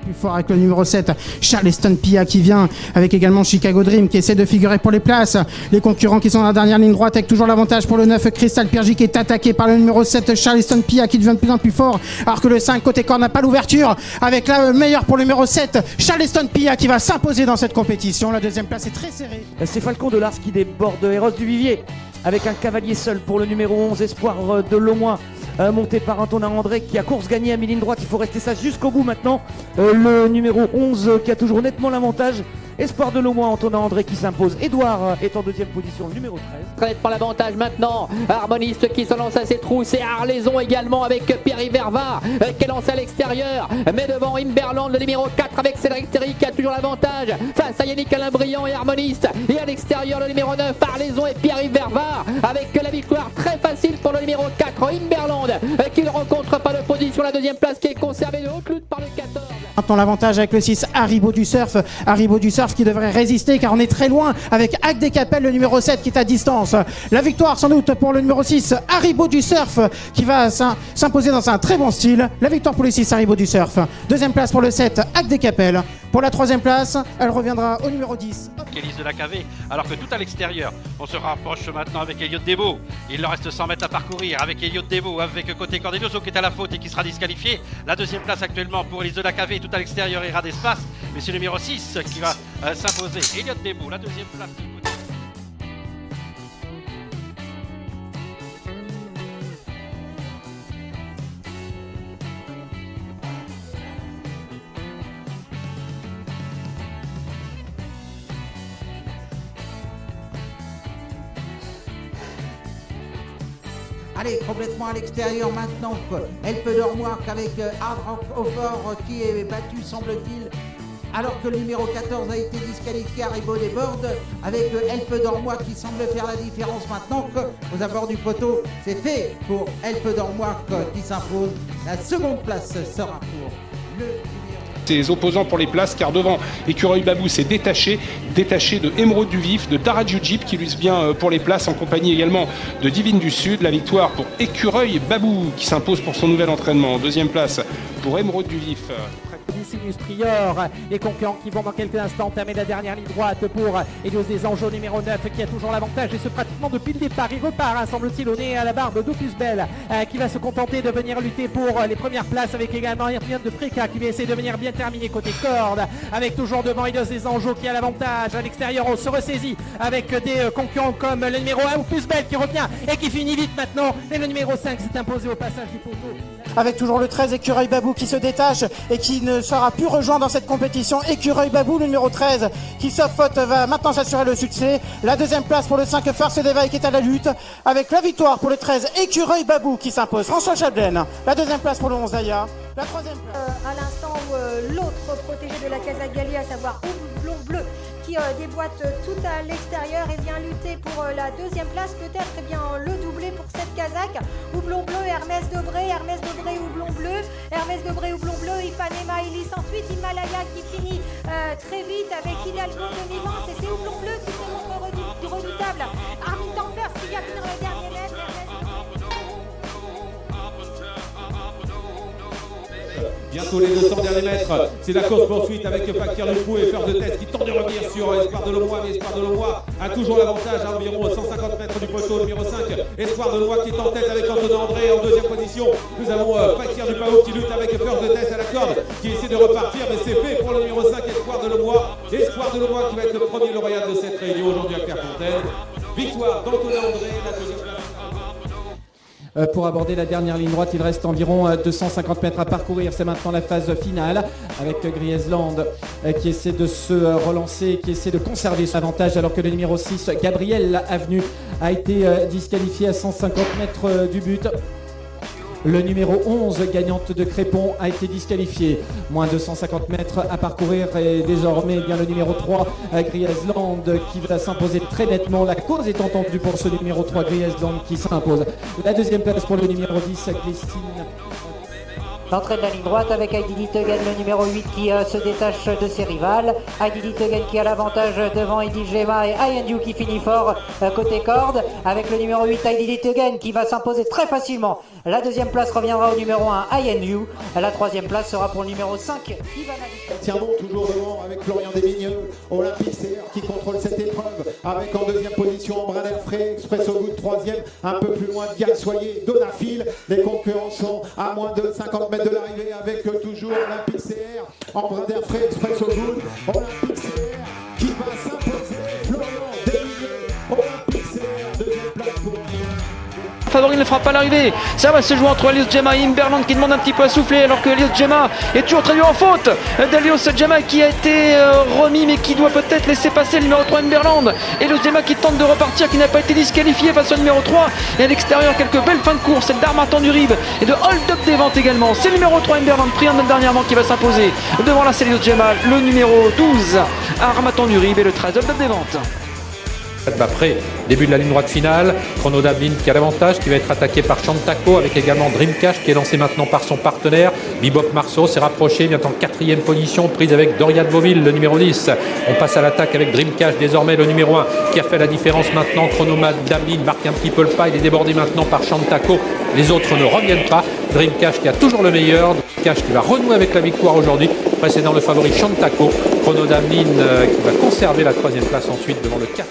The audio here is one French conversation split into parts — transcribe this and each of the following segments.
plus fort avec le numéro 7, Charleston Pia qui vient avec également Chicago Dream qui essaie de figurer pour les places. Les concurrents qui sont dans la dernière ligne droite avec toujours l'avantage pour le 9, Crystal Piergi qui est attaqué par le numéro 7, Charleston Pia qui devient de plus en plus fort alors que le 5 côté corps n'a pas l'ouverture avec la meilleure pour le numéro 7, Charleston Pia qui va s'imposer dans cette compétition. La deuxième place est très serrée. C'est Falcon de Lars qui déborde Eros du Vivier avec un cavalier seul pour le numéro 11, Espoir de Lomois. Monté par Antonin André qui a course gagnée à mi-ligne droite. Il faut rester ça jusqu'au bout maintenant. Le numéro 11 qui a toujours nettement l'avantage. Espoir de Lomois, Antonin André qui s'impose. Edouard est en deuxième position, le numéro 13. Très par l'avantage maintenant. Harmoniste qui se lance à ses trous. C'est Arlaison également avec Pierre Verva qui est lancé à l'extérieur. Mais devant Imberland, le numéro 4 avec Cédric Terry qui a toujours l'avantage. Face à Yannick Alain Briand et Harmoniste. Et à l'extérieur, le numéro 9, Arlaison et Pierre Verva avec la victoire très facile pour le numéro 4, Imberland qui ne rencontre pas d'opposition. La deuxième place qui est conservée de haute lutte par le 14. Maintenant l'avantage avec le 6, Haribo du Surf. Haribo du Surf qui devrait résister car on est très loin avec Hack des Capelles, le numéro 7 qui est à distance. La victoire sans doute pour le numéro 6, Haribo du Surf qui va s'imposer dans un très bon style. La victoire pour le 6, Haribo du Surf. Deuxième place pour le 7, Hack des Capelles. Pour la troisième place, elle reviendra au numéro 10. Élise de la KV, alors que tout à l'extérieur, on se rapproche maintenant avec Elliot Debo. Il leur reste 100 mètres à parcourir avec Elliot Debo, avec côté Cordelioso qui est à la faute et qui sera disqualifié. La deuxième place actuellement pour Élise de la KV, tout à l'extérieur ira d'espace, mais c'est le numéro 6 qui va s'imposer. Elliot Debo, la deuxième place. Allez, complètement à l'extérieur maintenant. Elpe Dormois avec Hard Rock Offer qui est battu, semble-t-il, alors que le numéro 14 a été disqualifié. Haribo déborde avec Elpe Dormois qui semble faire la différence maintenant qu'aux abords du poteau. C'est fait pour Elpe Dormois qui s'impose. La seconde place sera pour le ses opposants pour les places, car devant Écureuil Babou s'est détaché de Émeraude du Vif, de Taraju Jeep qui lui vient pour les places en compagnie également de Divine du Sud. La victoire pour Écureuil Babou qui s'impose pour son nouvel entraînement. Deuxième place pour Émeraude du Vif. Sinus Prior, les concurrents qui vont dans quelques instants entamer la dernière ligne droite pour Elios des Angeaux numéro 9 qui a toujours l'avantage et ce pratiquement depuis le départ. Il repart, semble-t-il, au nez à la barbe d'Opus Bell qui va se contenter de venir lutter pour les premières places avec également Hermione de Préca qui va essayer de venir bien terminer côté corde avec toujours devant Elios des Angeaux qui a l'avantage. À l'extérieur, on se ressaisit avec des concurrents comme le numéro 1 Opus Bell qui revient et qui finit vite maintenant. Et le numéro 5 s'est imposé au passage du poteau. Avec toujours le 13, Écureuil Babou qui se détache et qui ne sera plus rejoint dans cette compétition. Écureuil Babou, le numéro 13, qui sauf faute va maintenant s'assurer le succès. La deuxième place pour le 5, First Devaille qui est à la lutte. Avec la victoire pour le 13, Écureuil Babou qui s'impose. François Chabelaine. La deuxième place pour le 11 Aya. La troisième place. À l'instant où l'autre protégé de la Casa Gali, à savoir Houblon Bleu, qui déboîte tout à l'extérieur et vient lutter pour la deuxième place, peut-être bien le doublé pour cette Kazakh. Houblon Bleu, Hermès Debré, Houblon Bleu, Hermès Debré, Houblon Bleu, Ipanema, Ilis, ensuite Himalaya qui finit très vite avec Hidalgo de Vivance et c'est Houblon Bleu qui se montre redoutable. Armin Danvers qui vient finir le dernier net. Bientôt les 200 derniers mètres, c'est la course poursuite avec Fakir Lepou et Fleur de Test qui tente de revenir sur Espoir de Lomois, mais Espoir de Lomois a toujours l'avantage à environ 150 mètres du poteau. Numéro 5, Espoir de Lomois qui est en tête avec Antonin André en deuxième position. Nous avons Fakir du Pau qui lutte avec Fleur de Test à la corde, qui essaie de repartir, mais c'est fait pour le numéro 5, Espoir de Lomois. Espoir de Lomois qui va être le premier lauréat de cette réunion aujourd'hui à Clairefontaine. Victoire d'Antonin André, la deuxième place. Pour aborder la dernière ligne droite, il reste environ 250 mètres à parcourir. C'est maintenant la phase finale avec Griezland qui essaie de se relancer, qui essaie de conserver son avantage alors que le numéro 6, Gabriel Avenue, a été disqualifié à 150 mètres du but. Le numéro 11, gagnante de Crépon, a été disqualifié. Moins de 150 mètres à parcourir et désormais bien le numéro 3, Griezland, qui va s'imposer très nettement. La cause est entendue pour ce numéro 3, Griezland, qui s'impose. La deuxième place pour le numéro 10, Glistine. l'entrée de la ligne droite avec Heidi Littegen, le numéro 8 qui se détache de ses rivales. Heidi Littegen qui a l'avantage devant Edith Gemma et Ayendu qui finit fort côté corde avec le numéro 8 Heidi Littegen qui va s'imposer très facilement. La deuxième place reviendra au numéro 1 Ayendu. La troisième place sera pour le numéro 5 Ivana. Tiens bon, toujours devant avec Florian Desmigneux, Olympique CR qui contrôle cette épreuve avec en deuxième position Embrun d'Air Frais, Expresso Good troisième, un peu plus loin Diane Soyer, Donafil. Les concurrents sont à moins de 50 mètres de l'arrivée avec toujours Olympique CR, Embrun d'Air Frais, Expresso Good, Olympique CR qui va s'imposer, Florian Desmigneux, Olympique CR, deuxième place pour Favori ne fera pas l'arrivée. Ça va se jouer entre Elios Gemma et Imberland qui demande un petit peu à souffler alors que Elios Gemma est toujours traduit en faute d'Elios Gemma qui a été remis mais qui doit peut-être laisser passer le numéro 3 Imberland. Elios Gemma qui tente de repartir, qui n'a pas été disqualifié face au numéro 3 et à l'extérieur quelques belles fins de course, celle d'Armatan du Rib et de Hold Up des Ventes également. C'est le numéro 3 Imberland pris en note dernièrement qui va s'imposer devant la Elios Gemma, le numéro 12 Armatan du Rib et le 13 Hold Up des Ventes. Après, début de la ligne droite finale, Chrono Dablin qui a l'avantage, qui va être attaqué par Chantako avec également Dreamcash qui est lancé maintenant par son partenaire. Bebop Marceau s'est rapproché, vient en quatrième position, prise avec Dorian Beauville, le numéro 10. On passe à l'attaque avec Dreamcash, désormais le numéro 1 qui a fait la différence maintenant. Chrono Dablin marque un petit peu le pas, il est débordé maintenant par Chantako. Les autres ne reviennent pas. Dreamcash qui a toujours le meilleur, Dreamcash qui va renouer avec la victoire aujourd'hui, précédant le favori Chantako. Chrono Dablin qui va conserver la troisième place ensuite devant le 4.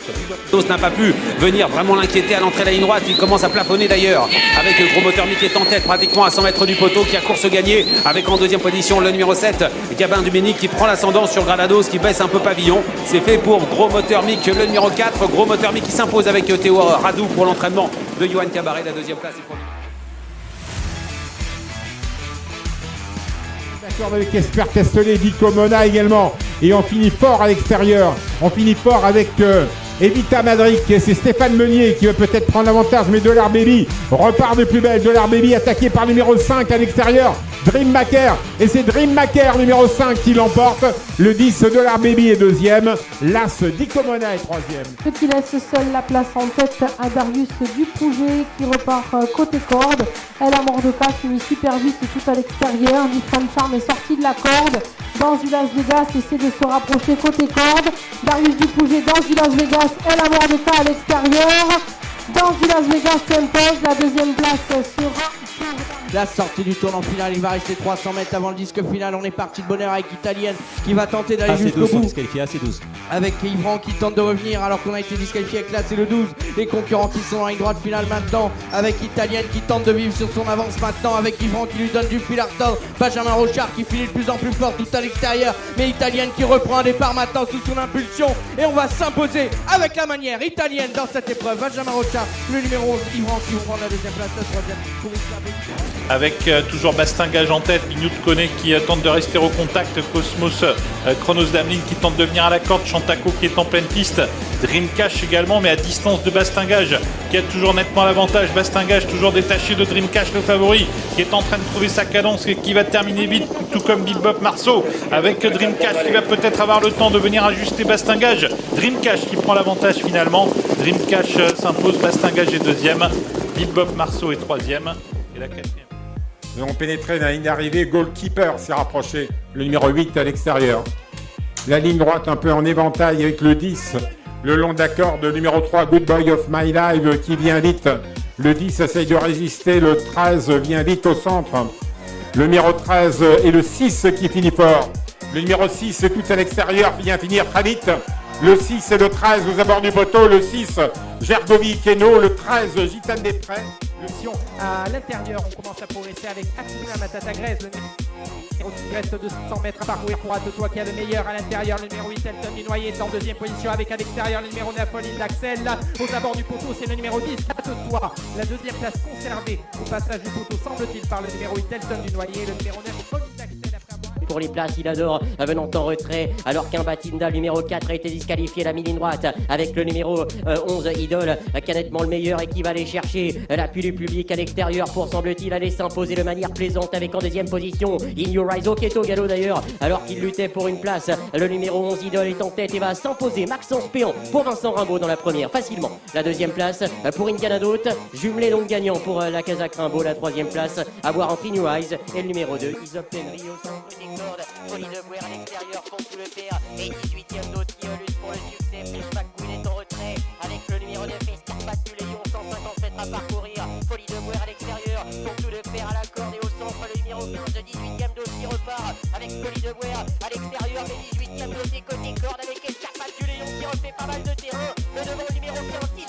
N'a pas pu venir vraiment l'inquiéter à l'entrée de la ligne droite. Il commence à plafonner d'ailleurs avec le Gros Moteur Mi qui est en tête pratiquement à 100 mètres du poteau, qui a course gagnée avec en deuxième position le numéro 7 Gabin Duménic qui prend l'ascendant sur Granados qui baisse un peu pavillon. C'est fait pour Gros Moteur Mic, le numéro 4. Gros Moteur Mic qui s'impose avec Théo Radou pour l'entraînement de Johan Cabaret. La deuxième place est pour lui. D'accord avec Esper Castellet, Vico Mona également. Et on finit fort à l'extérieur. On finit fort avec Evita Madrid, c'est Stéphane Meunier qui va peut-être prendre l'avantage, mais Dollar Baby repart de plus belle. Dollar Baby attaqué par numéro 5 à l'extérieur, Dream Maker, et c'est Dream Maker numéro 5 qui l'emporte. Le 10 Dollar Baby est deuxième, l'As Dicomona est troisième. Ce qui laisse seule la place en tête à Darius Duprouget qui repart côté corde. Elle a mort de pas, finit super vite et tout à l'extérieur. Nissan Charm est sorti de la corde. Dans du Las Vegas, essaie de se rapprocher côté corde. Darius Duprouget dans du Las Vegas, elle a mort de pas à l'extérieur. Dans du Las Vegas s'impose, la deuxième place sera... La sortie du tournant final, il va rester 300 mètres avant le disque final. On est parti de bonne heure avec Italienne qui va tenter d'aller jusqu'au bout. Assez 12. Avec Yvran qui tente de revenir alors qu'on a été disqualifié avec là, c'est le 12. Les concurrents qui sont en ligne droite finale maintenant avec Italienne qui tente de vivre sur son avance maintenant avec Yvran qui lui donne du fil à retordre. Benjamin Rochard qui finit de plus en plus fort tout à l'extérieur. Mais Italienne qui reprend un départ maintenant sous son impulsion. Et on va s'imposer avec la manière Italienne dans cette épreuve. Benjamin Rochard, le numéro 11, Yvran qui reprend la deuxième place, la troisième pour avec toujours Bastingage en tête, Bignout Koné qui tente de rester au contact, Cosmos, Chronos Damlin qui tente de venir à la corde, Chantako qui est en pleine piste, Dreamcash également mais à distance de Bastingage qui a toujours nettement l'avantage. Bastingage toujours détaché de Dreamcash le favori qui est en train de trouver sa cadence et qui va terminer vite, tout comme Bebop Marceau avec Dreamcash qui va peut-être avoir le temps de venir ajuster Bastingage. Dreamcash qui prend l'avantage finalement, Dreamcash s'impose, Bastingage est deuxième, Bebop Marceau est troisième et la quatrième. Nous avons pénétré dans la ligne d'arrivée, Goalkeeper s'est rapproché, le numéro 8 à l'extérieur. La ligne droite un peu en éventail avec le 10, le long d'accord de numéro 3, Good Boy of My Life qui vient vite. Le 10 essaye de résister, le 13 vient vite au centre. Le numéro 13 et le 6 qui finit fort. Le numéro 6 tout à l'extérieur vient finir très vite. Le 6 et le 13 aux abords du poteau, le 6 Gergovi Keno, le 13 Gitane des Prés. À l'intérieur, on commence à progresser avec Akuna Matata Grèze, le numéro qui reste de 100 mètres à parcourir pour Atetois qui a le meilleur à l'intérieur. Le numéro 8, Elton Dunoyer est en deuxième position avec à l'extérieur le numéro 9, Pauline d'Axel. Là, aux abords du poteau, c'est le numéro 10, Atetois. La deuxième place conservée au passage du poteau, semble-t-il, par le numéro 8, Elton Dunoyer. Le numéro 9, Pauline d'Axel. pour les places. Il adore venant en retrait alors qu'un Batinda numéro 4 a été disqualifié la mi-ligne droite avec le numéro 11 Idol qui a nettement le meilleur et qui va aller chercher l'appui du public à l'extérieur pour semble-t-il aller s'imposer de manière plaisante avec en deuxième position In Your Eyes qui est au galop d'ailleurs alors qu'il luttait pour une place. Le numéro 11 Idol est en tête et va s'imposer. Maxence Péan pour Vincent Rimbaud dans la première facilement. La deuxième place pour Indiana Dote, jumelé donc gagnant pour la Kazakh Rimbaud. La troisième place à voir entre In Your Eyes et le numéro 2 Isop Henry au centre des cordes. Folie de Bouer à l'extérieur font tout le père et 18e Dote qui lutte pour le succès. Fritz McQueen est en retrait avec le numéro 9 Escarpat du Léon, 150 mètres à parcourir. Folie de Bouer à l'extérieur pour tout le faire à la corde et au centre le numéro 15 18e Dote qui repart avec Folie de Bouer à l'extérieur mais 18e Dote côté corde avec Escarpat du Léon qui refait pas mal de terrain. Le devant le numéro 15